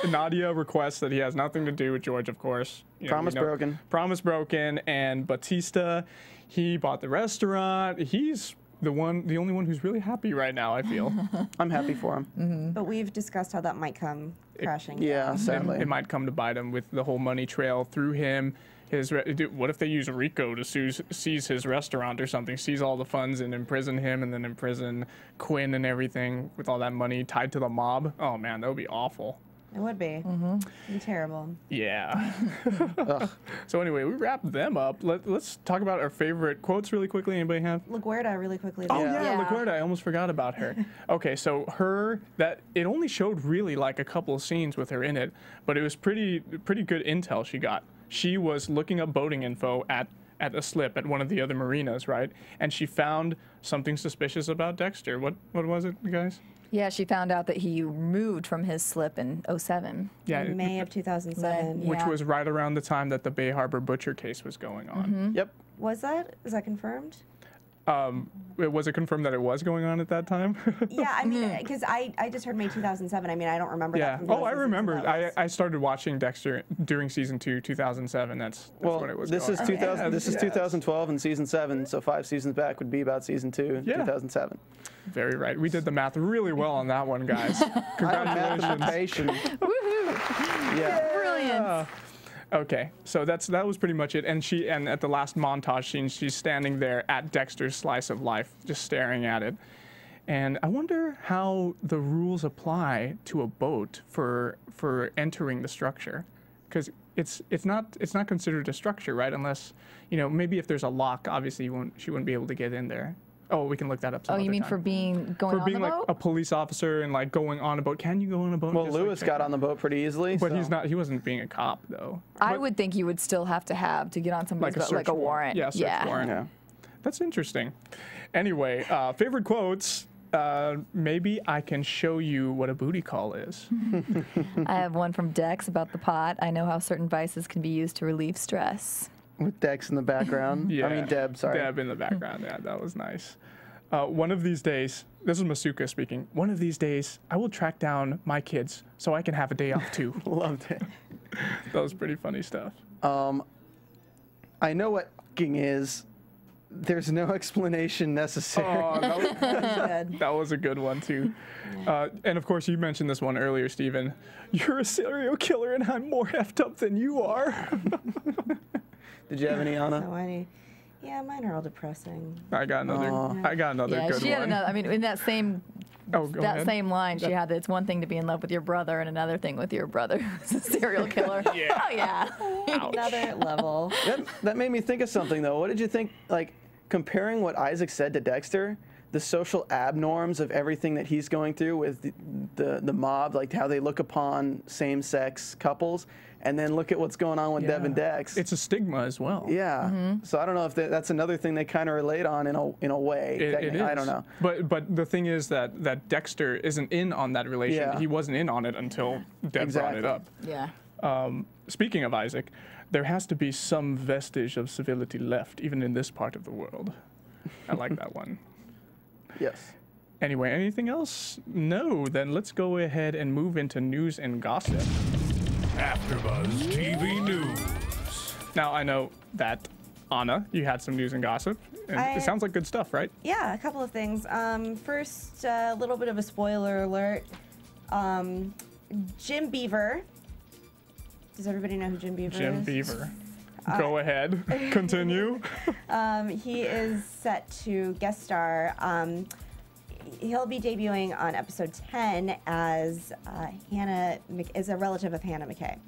Nadia requests that he has nothing to do with George, of course. Promise broken. Promise broken, and Batista. He bought the restaurant. He's the only one who's really happy right now, I feel. I'm happy for him. But we've discussed how that might come crashing. Yeah, sadly. It might come to bite him with the whole money trail through him. What if they use Rico to seize his restaurant or something, seize all the funds and imprison him, and then imprison Quinn and everything with all that money tied to the mob? Oh, man, that would be awful. It would be. It'd be terrible. Yeah. So anyway, we wrapped them up. Let's talk about our favorite quotes really quickly. Anybody have? LaGuerta really quickly. Oh yeah, LaGuerta. I almost forgot about her. Okay, so it only showed really like a couple of scenes with her in it, but it was pretty good intel she got. She was looking up boating info at a slip at one of the other marinas, right? And she found something suspicious about Dexter. What was it, you guys? Yeah, she found out that he moved from his slip in 2007. Yeah, in May of 2007. Which was right around the time that the Bay Harbor Butcher case was going on. Yep. Is that confirmed? Was it confirmed that it was going on at that time? Yeah, I mean, because I just heard May 2007. I mean, I don't remember that. From Oh, I remember. I started watching Dexter during season 2, 2007. That's when it was. This going is on. 2000. This is 2012 and season 7. So 5 seasons back would be about season 2, 2007. Very right. We did the math really well on that one, guys. Congratulations. Woohoo! Yeah. Brilliant. Okay, so that was pretty much it. And at the last montage scene, she's standing there at Dexter's slice of life, just staring at it. And I wonder how the rules apply to a boat for entering the structure, because it's not considered a structure, right? Unless, maybe if there's a lock, obviously she wouldn't be able to get in there. Oh, we can look that up some Oh, you other mean time. for being going on the boat? like a police officer and like going on a boat. Can you go on a boat? Well, Lewis got on the boat pretty easily. But so. he wasn't being a cop though. I would think you would still have to get on somebody's boat, like a warrant. Yeah, search warrant. Yeah. That's interesting. Anyway, favorite quotes. Maybe I can show you what a booty call is. I have one from Dex about the pot. I know how certain vices can be used to relieve stress. With Dex in the background. Yeah. I mean Deb, sorry. Deb in the background. Yeah, that was nice. One of these days, this is Masuka speaking. One of these days, I will track down my kids so I can have a day off too. Loved it. That was pretty funny stuff. I know what f***ing is. There's no explanation necessary. Oh, that was a good one too. And of course, you mentioned this one earlier, Stephen. You're a serial killer, and I'm more effed up than you are. Did you have any, Anna? So yeah, mine are all depressing. I got another. I got another Yeah, good she had one. another. I mean, in that same Oh, go ahead. same line, she had that it's one thing to be in love with your brother and another thing with your brother who's a serial killer. Yeah. Oh yeah. Another level. That made me think of something, though. What did you think, like, comparing what Isaac said to Dexter, the social abnorms of everything that he's going through with the mob, like how they look upon same-sex couples, and then look at what's going on with Deb and Dex. It's a stigma as well. Yeah. So I don't know if that's another thing they kind of relate on in a way. It is. I don't know. But the thing is that Dexter isn't in on that relation. Yeah. He wasn't in on it until Deb brought it up. Yeah. Speaking of Isaac, there has to be some vestige of civility left, even in this part of the world. I like that one. Yes. Anyway, anything else? No, then let's go ahead and move into news and gossip. AfterBuzz TV News. Now, I know that, Anna, you had some news and gossip. And it sounds like good stuff, right? Yeah, a couple of things. First, a little bit of a spoiler alert. Jim Beaver. Does everybody know who Jim Beaver is? Jim Beaver. Go ahead. Continue. He is set to guest star. He'll be debuting on episode 10 as is a relative of Hannah McKay.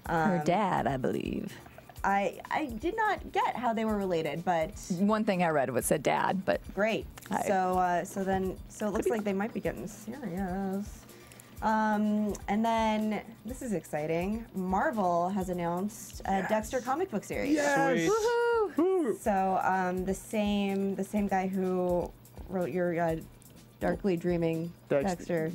Her dad, I believe. I did not get how they were related, but One thing I read was said dad, but great. So it looks like they might be getting serious. And then this is exciting. Marvel has announced a Dexter comic book series. Yes. woohoo! So the same guy who wrote your Darkly Dreaming Dexter.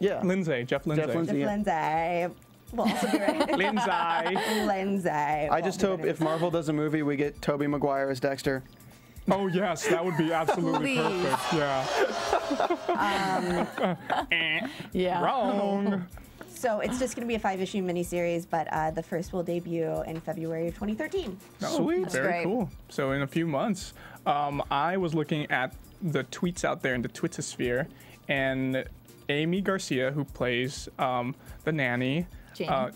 Yeah. Jeff Lindsay. Jeff Lindsay. Jeff Lindsay. Will also be right. Lindsay. I just hope if Marvel does a movie, we get Tobey Maguire as Dexter. Oh, yes, that would be absolutely Please. perfect. Yeah. Yeah. Wrong. So it's just going to be a 5-issue miniseries, but the first will debut in February of 2013. Oh, Sweet. That's Very great. cool. So in a few months, I was looking at the tweets out there in the Twittersphere, and Amy Garcia, who plays the nanny,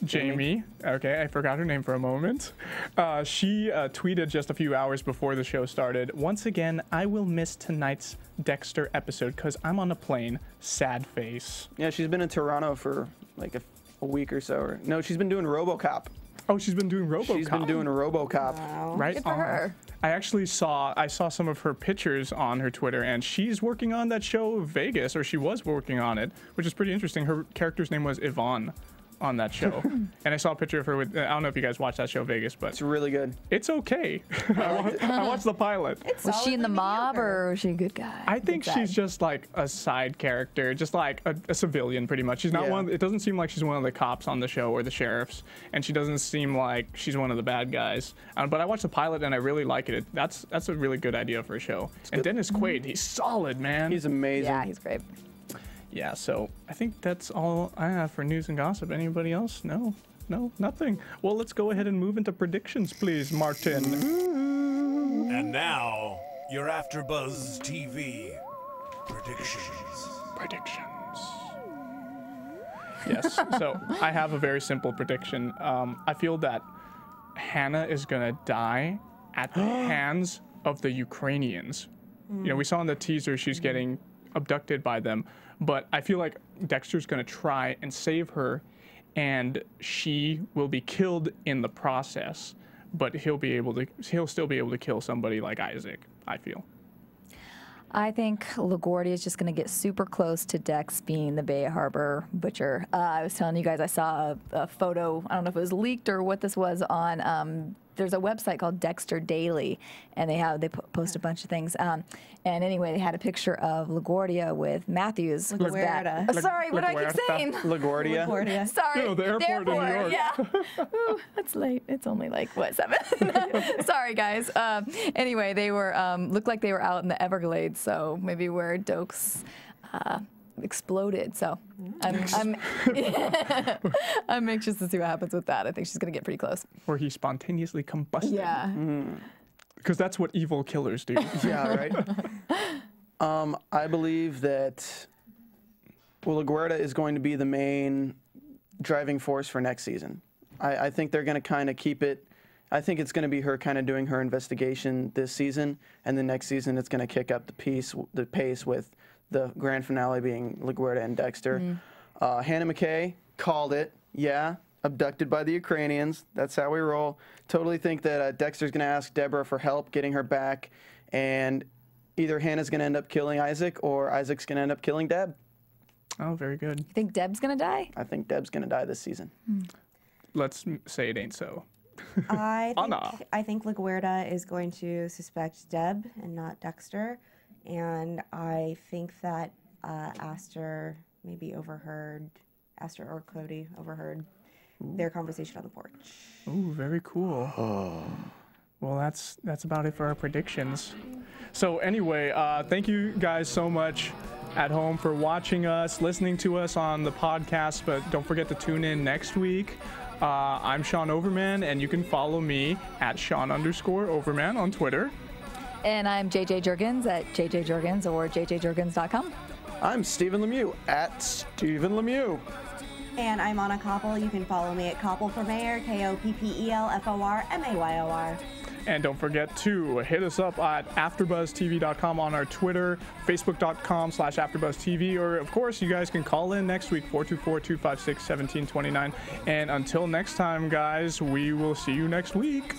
Jamie. Okay, I forgot her name for a moment. She tweeted just a few hours before the show started, "Once again, I will miss tonight's Dexter episode because I'm on a plane. Sad face." Yeah, she's been in Toronto for like a week or so. No, she's been doing RoboCop. Oh, she's been doing RoboCop. She's been doing a RoboCop. Wow. Right Good for on. her. I saw some of her pictures on her Twitter, and she's working on that show Vegas, or she was working on it, which is pretty interesting. Her character's name was Yvonne. on that show. And I saw a picture of her with, I don't know if you guys watched that show, Vegas, but It's really good. it's okay. I watched the pilot. Was she in the mob or was she a good guy? I think Good she's guy? just like a side character, just like a civilian pretty much. She's not Yeah. one, it doesn't seem like she's one of the cops on the show or the sheriffs, and she doesn't seem like she's one of the bad guys. But I watched the pilot and I really like it. That's a really good idea for a show. And Dennis Quaid, he's solid, man. He's amazing. Yeah, he's great. Yeah, so I think that's all I have for news and gossip. Anybody else? No, nothing. Well, let's go ahead and move into predictions, please, Martin. And now, your AfterBuzz TV predictions. Yes, so I have a very simple prediction. I feel that Hannah is gonna die at the hands of the Ukrainians. You know, we saw in the teaser she's getting abducted by them, but I feel like Dexter's gonna try and save her, and she will be killed in the process, but he'll still be able to kill somebody like Isaac, I feel. I think LaGuerta is just going to get super close to Dex being the Bay Harbor butcher. I was telling you guys I saw a photo, I don't know if it was leaked or what this was on, there's a website called Dexter Daily, and they post a bunch of things. And anyway, they had a picture of LaGuerta with Matthews. LaGuerta. Sorry, what do I keep saying? LaGuardia. Sorry, You know, the airport in New York. Yeah. Ooh, it's late. It's only like, what, 7? Sorry, guys. Anyway, they were looked like they were out in the Everglades, so maybe where Dokes exploded. So I'm anxious to see what happens with that. I think she's going to get pretty close. Where he spontaneously combusted. Yeah. Because that's what evil killers do. Yeah, right. I believe that LaGuerta is going to be the main driving force for next season. I think they're going to kind of keep it. I think it's going to be her kind of doing her investigation this season, and the next season it's going to kick up the pace with the grand finale being LaGuerta and Dexter. Hannah McKay called it. Yeah, abducted by the Ukrainians. That's how we roll. Totally think that Dexter's going to ask Debra for help getting her back, and either Hannah's going to end up killing Isaac or Isaac's going to end up killing Deb. Oh, very good. You think Deb's going to die? I think Deb's going to die this season. Let's say it ain't so. I Anna. think LaGuerta is going to suspect Deb and not Dexter, and I think that Astor or Cody overheard their conversation on the porch. Ooh, very cool. Well, that's about it for our predictions. So anyway, thank you guys so much at home for watching us, listening to us on the podcast, but don't forget to tune in next week. I'm Sean Overman, and you can follow me at Sean_Overman on Twitter. And I'm JJ Jurgens at JJ Jurgens or jjjurgens.com. I'm Stephen Lemieux at Stephen Lemieux. And I'm Anna Koppel. You can follow me at Koppel for Mayor, KOPPELFORMAYOR. And don't forget to hit us up at AfterBuzzTV.com on our Twitter, Facebook.com/AfterBuzzTV, or of course you guys can call in next week, 424-256-1729. And until next time, guys, we will see you next week.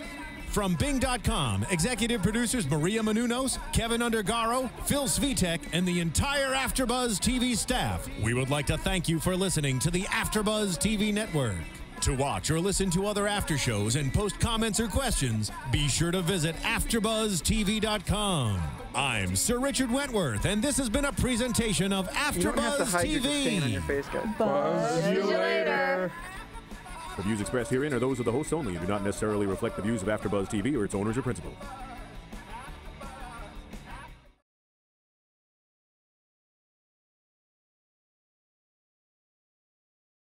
From Bing.com, executive producers Maria Menounos, Kevin Undergaro, Phil Svitek, and the entire AfterBuzz TV staff, we would like to thank you for listening to the AfterBuzz TV network. To watch or listen to other after shows and post comments or questions, be sure to visit AfterBuzzTV.com. I'm Sir Richard Wentworth, and this has been a presentation of AfterBuzz You don't have to hide your TV. stain on your face, guys. Buzz you later. The views expressed herein are those of the hosts only and do not necessarily reflect the views of AfterBuzz TV or its owners or principals.